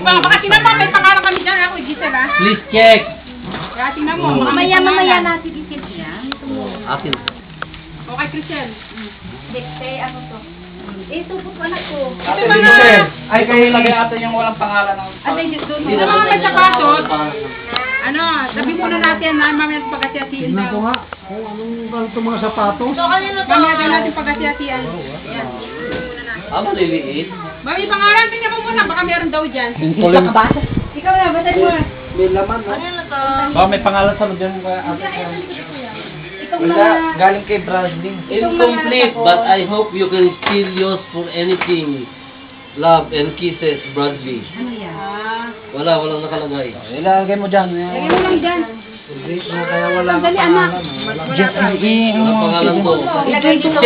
baka tingnan mo, may pangalan kami dyan, ako, Giselle, ha? Please check. Kaya tingnan mo, baka may Mamaya pangalan. natin i-check yan. Akin. Okay, Crisel. Dexte, ano to? Ito po anak ko. Ito mga... Ay, kayo lagay ata yung walang pangalan ng... Ay, doon. Ito mga may sapatos. Ano, sabi muna natin na mamaya pagkasiyasiin Tingnan ko daw. nga. Oh, anong ganito mga sapatos? Mamaya daw natin pagkasiyasian. Yan. Maliliit. May pangalan, tingnan mo muna, baka meron daw dyan. Ikaw na, batay mo. May laman, no? Ano to? Oh, may pangalan sa loob yan. Itong Wala, mga... galing kay Bradley. Incomplete, but I hope you can still use for anything. Love and kisses, Bradley. Ano yan? Walang nakalagay. Ilalagay mo dyan. Lagyan mo lang dyan. Kaya wala Dali, anak. Walang pangalan ko. Ilagay dito.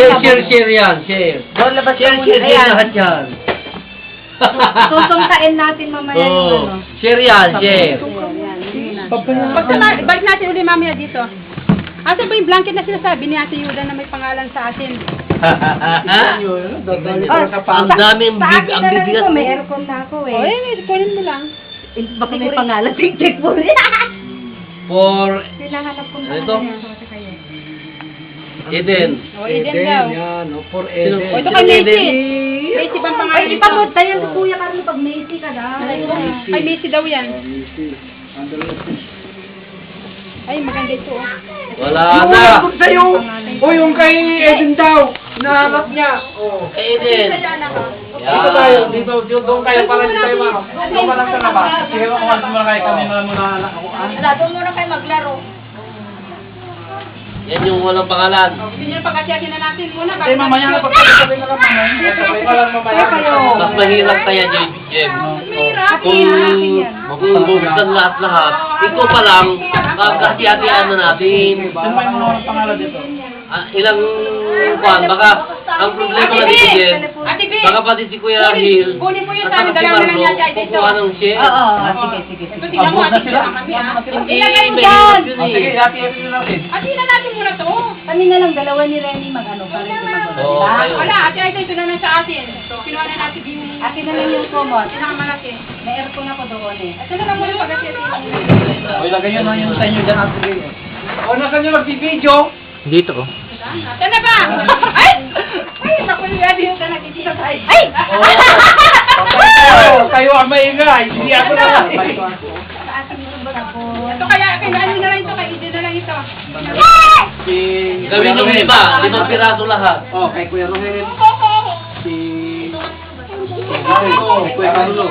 Share yan, share. Doon, labas ka muna. Share Ayan. lahat yan. Susungtain natin mamaya yung Oh, ano. share yan, share. Ayan, yun na. Balik natin ulit mamaya dito. Asa ba yung blanket na sinasabi ni Ate Yuda na may pangalan sa atin? Ang daming Sa big, akin ang na lang bibigat ito, may mo. aircon na ako O, eh. kunin mo lang. Baka may pangalan, check po rin. For Hinahanap ko Ano ito? pangalan. Eden. O, Eden daw. Yan, no, for Sino- Eden. O, ito Sino kay Eden? Macy. Macy bang pangalan Ay, dito? ipamod tayo si Kuya Carlo pag Macy ka daw. Ay, Macy daw yan. Andalete. Ay, maganda ito. Oh. Wala na. Sa'yo! O, yung kay Eden daw. Nahanap niya. Oh. Eden. Dito tayo, doon kayo para hindi tayo ma'am. Doon ka lang sa labas. Sige, kumakas muna kayo kami muna ako. Wala, doon muna kayo maglaro. Yan yung walang pangalan. Gusto niyo pagkasiyasin na natin muna. Eh, mamaya na pagkakasabay na lang mamaya. Sabay ka lang mamaya. Mas mahirap kaya, Jem. Mahirap. Kung bubuksan lahat-lahat, ito pa lang, kagkasiyatian na natin. Sino ba yung walang pangalan dito? Ilang kuwan, baka ang problema na dito, Jem, Ate B. baka pati si Kuya Rahil, Kunin mo yung at tali, saka si dalawa na lang Marlo, yan dyan dito. kukuha ng share. Oo, sige. Ito, tingnan mo, ate sila kami, ha? Hindi, Ilagay mo may dyan. hirap yun Oh, sige, eh. dati ito lang eh. Ate na natin muna to. Kanina lang, dalawa ni Renny mag-ano, para hindi mag-ano. Oo, diba? kayo. Wala, ate ito, ito na lang sa atin. So, kinuha na natin yung... Akin na lang yung common. Pinakamalaki. May aircon ako doon eh. Ito na lang muna pagkasiyasin. O, ilagay nyo na yung sa inyo dyan, Ate Gay. O, nasan nyo mag-video? Dito ko. Saan na ba? Ay! Ay, naku, Ate yung ka nakikita tayo. Ay! Kayo ang maingay, hindi ako na. Sa ating sabon. Ito kaya, kailangan nyo na lang ito, kay Eden na lang ito. Gawin yung lima, 5 piraso lahat. Oh, kay Kuya Rohel. Oo. Si... Kuya Carlo.